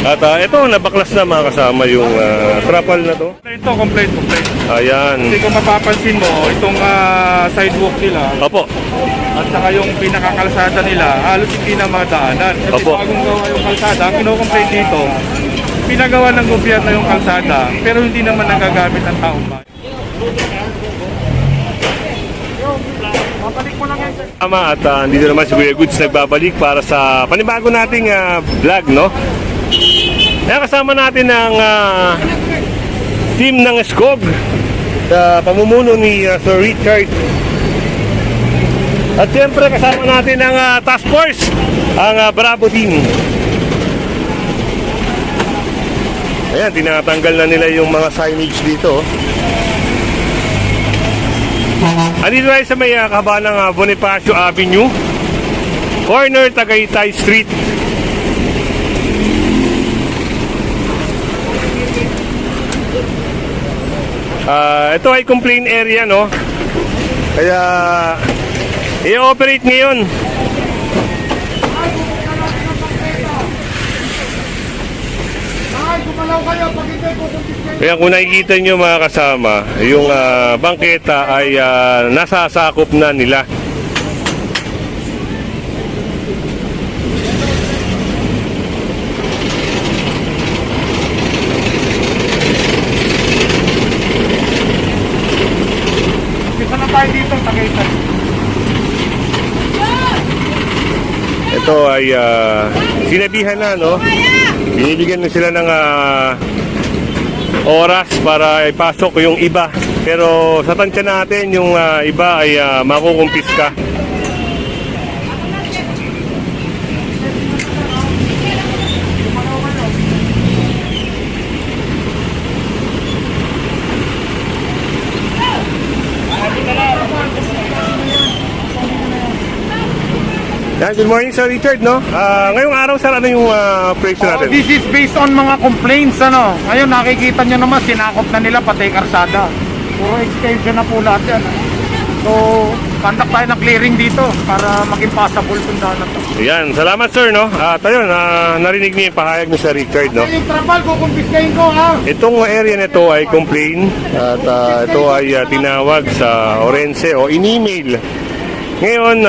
At ito, nabaklas na mga kasama yung trapal na to. Ito, complete. Ayan. Kasi kung mapapansin mo, itong sidewalk nila, Opo. at saka yung pinakakalsada nila, halos hindi na madaanan. Kasi Opo. bagong gawa yung kalsada, ang kino-complain dito, pinagawa ng gobyerno yung kalsada, pero hindi naman nagagamit ng taong bayan. Tama, at dito naman si Kuya Goods nagbabalik para sa panibago nating vlog, no? Kaya kasama natin ang team ng SCOG sa pamumuno ni Sir Richard. At siyempre kasama natin ang task force, ang Bravo team. Ayan, tinatanggal na nila yung mga signage dito. Andito tayo sa may kahabaan ng Bonifacio Avenue, corner Tagaytay Street. Ito ay complaint area, no? Kaya i-operate ngayon. Kaya kung nakikita nyo mga kasama, yung bangketa ay nasasakop na nila. Isa na tayo dito, Tagaytay. Ito ay sinabihan na, no? Binibigyan na sila ng oras para ipasok yung iba. Pero sa tansya natin, yung iba ay makukumpiska. Good morning, Sir Richard, no? Ngayong araw, sir, ano yung presyo natin? This is based on mga complaints, ano? Ngayon, nakikita nyo naman, sinakop na nila pati karsada. Puro extension na po lahat yan. So, conduct tayo ng clearing dito para maging passable itong daan na to. Ayan, salamat, sir, no? At ayun, narinig niyo yung pahayag ni Sir Richard, no? Yung trapal, kukumpiskahin ko, ha? Itong area nito ay complain at ito ay tinawag sa Orense o in-email. Ngayon,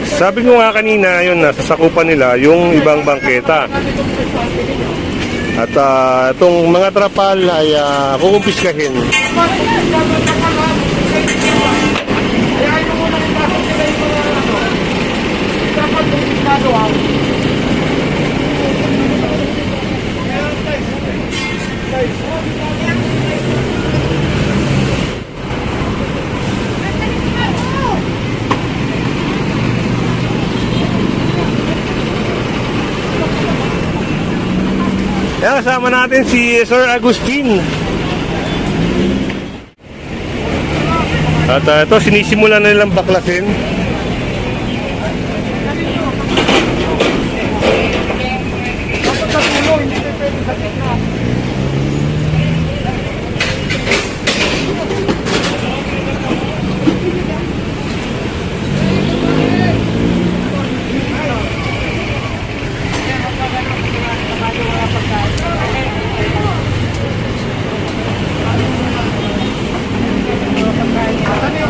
sabi ko nga kanina, yun, nasasakupan nila yung ibang bangketa. At itong mga trapal ay kukumpiskahin. Kaya kasama natin si Sir Agustin. At ito, sinisimulan na nilang baklasin.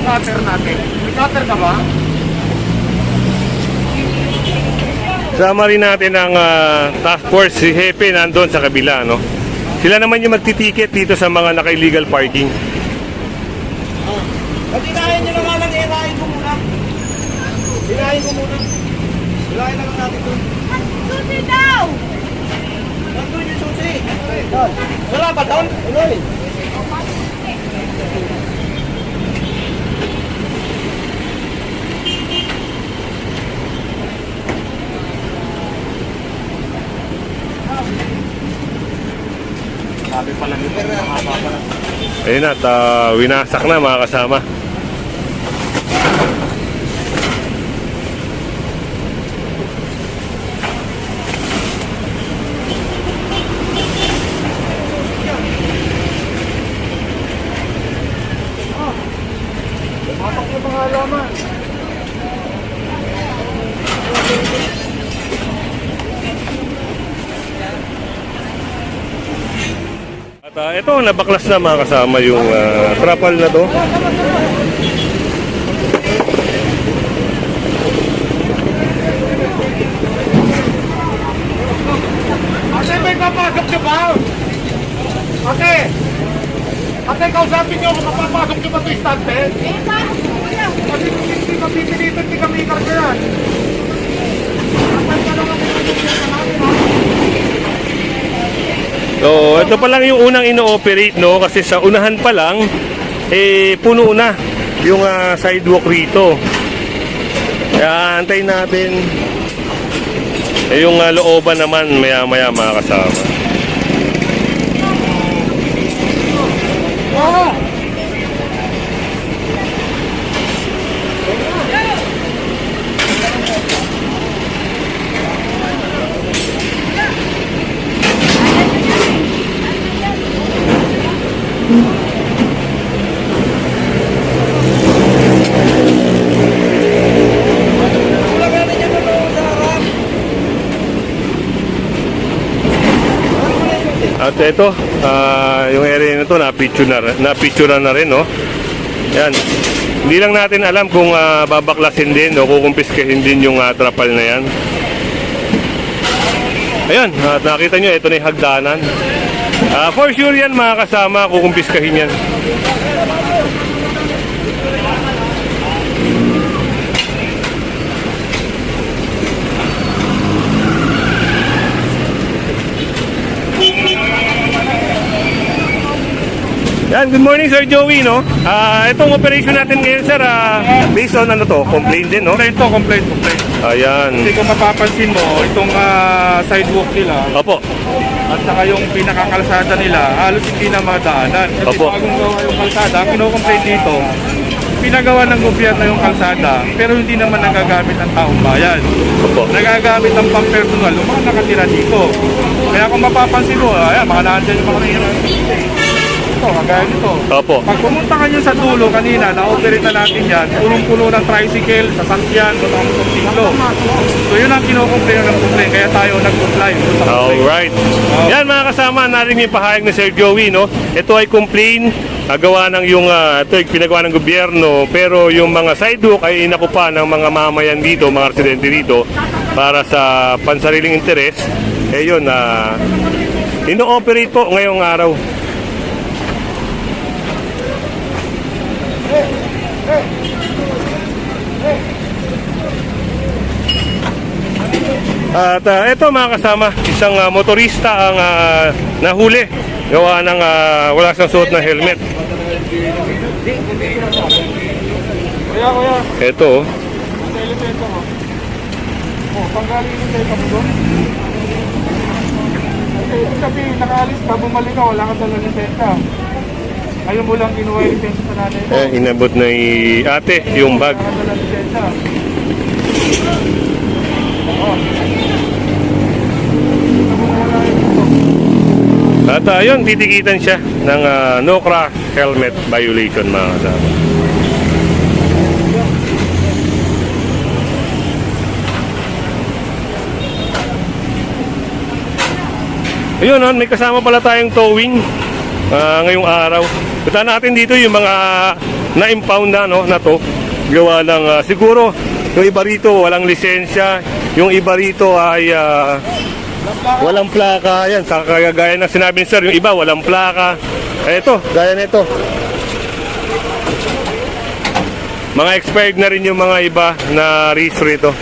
Cutter natin. May cutter ka ba? Sama rin natin ang task force, si Hepe nandun sa kabila, no? Sila naman yung magtitiket dito sa mga naka-illegal parking. Patinahin nyo na nga lang, irahin ko muna. Irahin ko muna. Irahin lang natin doon. Susi daw! Nandun yung susi. Wala ba doon? Wala eh. Sabi pala nito, mahaba pala. Ayun at winasak na mga kasama. Mapak yung mga halaman. Ito, nabaklas na mga kasama yung trapal na to. Ate, may papasok niyo ba? Ate! Ate, kausapin niyo kung mapapasok niyo ba ito istante? Kasi kung hindi mapipilitan, hindi kami ikarga yan. Kapag ka lang ang So, ito pa lang yung unang ino-operate, no? Kasi sa unahan pa lang, puno na yung sidewalk rito. Kaya antayin natin. Yung looban naman, maya-maya mga kasama. At ito, yung area na to na-picture na rin, no? Yan. Hindi lang natin alam kung babaklasin din o kukumpiskahin din yung trapal na yan. Ayun, at nakita nyo, ito na yung hagdanan. For sure yan mga kasama, kukumpiskahin yan. Yan, good morning Sir Joey, no? Itong operation natin ngayon, sir, based on ano to, complaint din, no? Complaint. Ayan. Kasi kung mapapansin mo, itong sidewalk nila, Opo. at saka yung pinakakalsada nila, halos hindi na madaanan. Kasi Opo. bagong gawa yung kalsada, ang kino-complain dito, pinagawa ng gobyerno yung kalsada, pero hindi naman nagagamit ang taong bayan. Opo. Nagagamit ang pang-personal, yung mga nakatira dito. Kaya kung mapapansin mo, ayan, mga nandyan yung mga nahihirap. Ito, kagaya nito. Opo. Pag pumunta ka nyo sa dulo kanina, na-operate na natin yan, punong-puno ng tricycle, sasakyan, motorsiklo. So yun ang kinocomplain ng complaint, kaya tayo nag-comply. Alright. Yan mga kasama, narinig yung pahayag ni Sir Joey, no? Ito ay complaint, gawa ng yung, ito ay pinagawa ng gobyerno, pero yung mga sidewalk ay inakupa ng mga mamayan dito, mga residente dito, para sa pansariling interes. Yun, ino-operate po ngayong araw. At ito mga kasama, isang motorista ang nahuli. Gawa ng wala siyang suot na helmet. Kuya, Ito, sa elemento mo. Panggaling yung tayo mo doon. Ibig sabihin, nakaalis ka, bumalik ka, wala ka talagang lisensya. Ayaw mo lang kinuha yung lisensya sa nanay mo. inabot na ate yung bag. Wala ka talagang lisensya. At yun, titikitan siya ng no crash helmet violation mga kasama. Ayun, may kasama pala tayong towing ngayong araw. Kita natin dito yung mga na-impound na, no, na to. Gawa ng siguro yung iba rito walang lisensya, yung iba rito ay walang plaka. Yan, sa kagaya ng sinabi ni sir, yung iba walang plaka. Eto, gaya nito. Mga expired na rin yung mga iba na registro ito.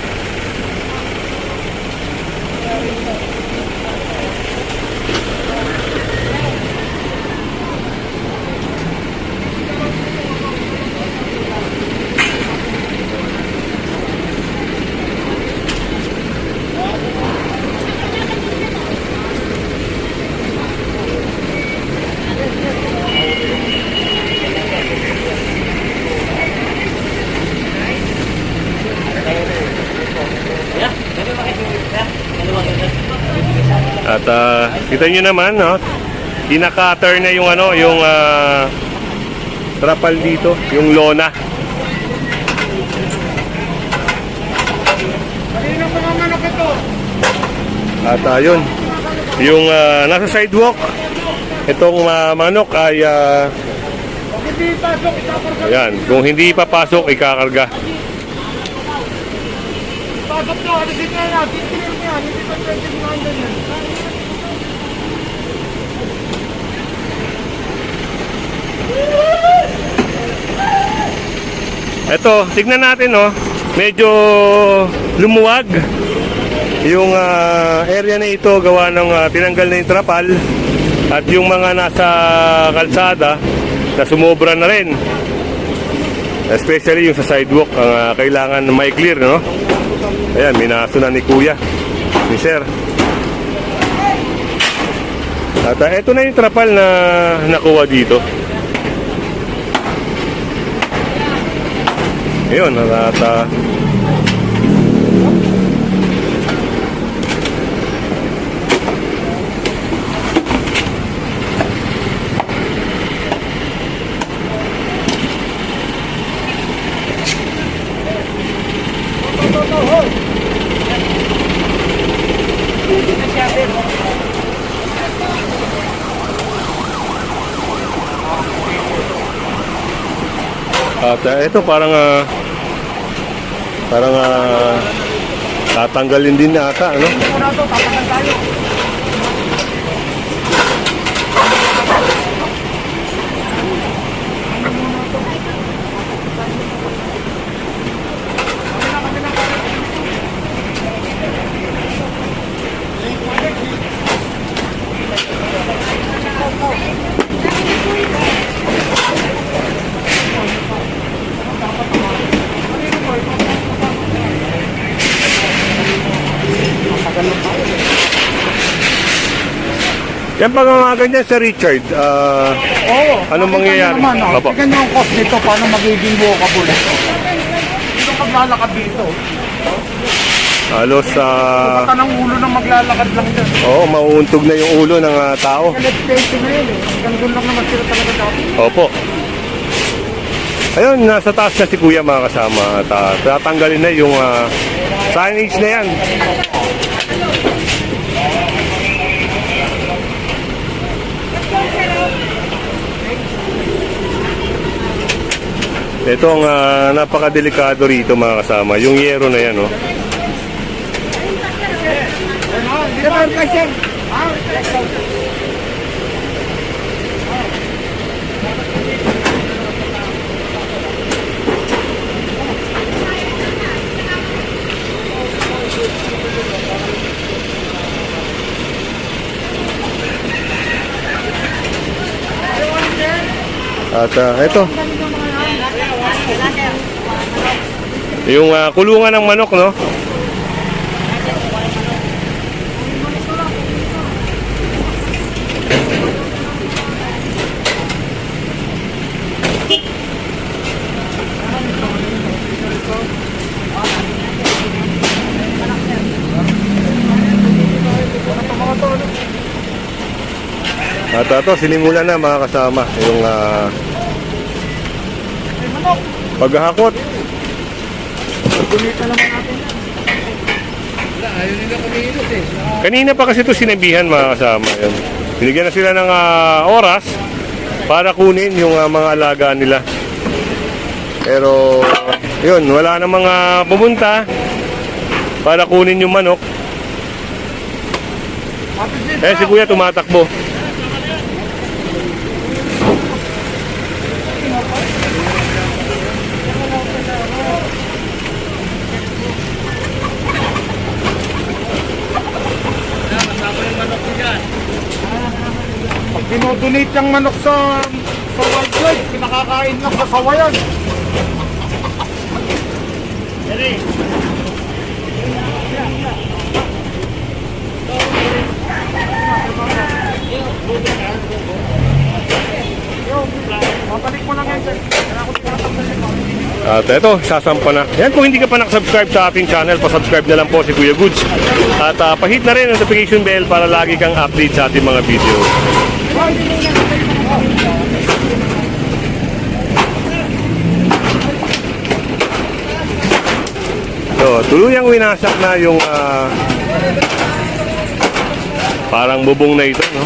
At kita nyo naman, no, kinakater na yung ano, yung trapal dito, yung lona. At yun, yung nasa sidewalk, itong manok ay Hindi pasok, itakarga. ayan, kung hindi papasok, ikakarga. Pasok nyo, alisin nyo yan. Titigil nyo yan. Hindi pa pwede kumain yan. Ito, tignan natin, oh. Medyo lumuwag yung area na ito gawa ng tinanggal na yung trapal at yung mga nasa kalsada na sumobra na rin. Especially yung sa sidewalk, ang kailangan ma-clear, no? Ayan, minaso na ni Kuya, ni Sir. At ito na yung trapal na nakuha dito. Ayun, at ito parang tatanggalin din ata, ano? Muna to, tapakan tayo. Yan pag mga ganyan sa Richard, Oo. anong mangyayari? Naman, oh. Opo. Tignan nyo ang cost nito, paano magiging walkable ito. Sino maglalakad dito? Halos Bata ng ulo na maglalakad lang dyan. mauuntog na yung ulo ng tao. Let's face it na yun eh. Hanggang lang naman sila talaga dati. Opo. Ayun, nasa taas na si Kuya mga kasama at tatanggalin na yung signage na yan. Ito ang napakadelikado rito mga kasama, yung yero na yan, oh. At ito, yung kulungan ng manok, no? At ito, sinimulan na mga kasama yung paghahakot. Kanina pa kasi ito sinabihan mga kasama. Yun. Binigyan na sila ng oras para kunin yung mga alaga nila. Pero yun, wala na mga pumunta para kunin yung manok. Eh si Kuya tumatakbo. Pag dinodonate yung manok sa wildlife, pinakakain lang sa sawayan. Mabalik mo lang yan, sir. At ito, sasampa na. Yan, kung hindi ka pa nakasubscribe sa ating channel, pasubscribe na lang po si Kuya Goods. At pahit na rin ang notification bell para lagi kang update sa ating mga video. So, tuluyang winasak na yung parang bubong na ito, no?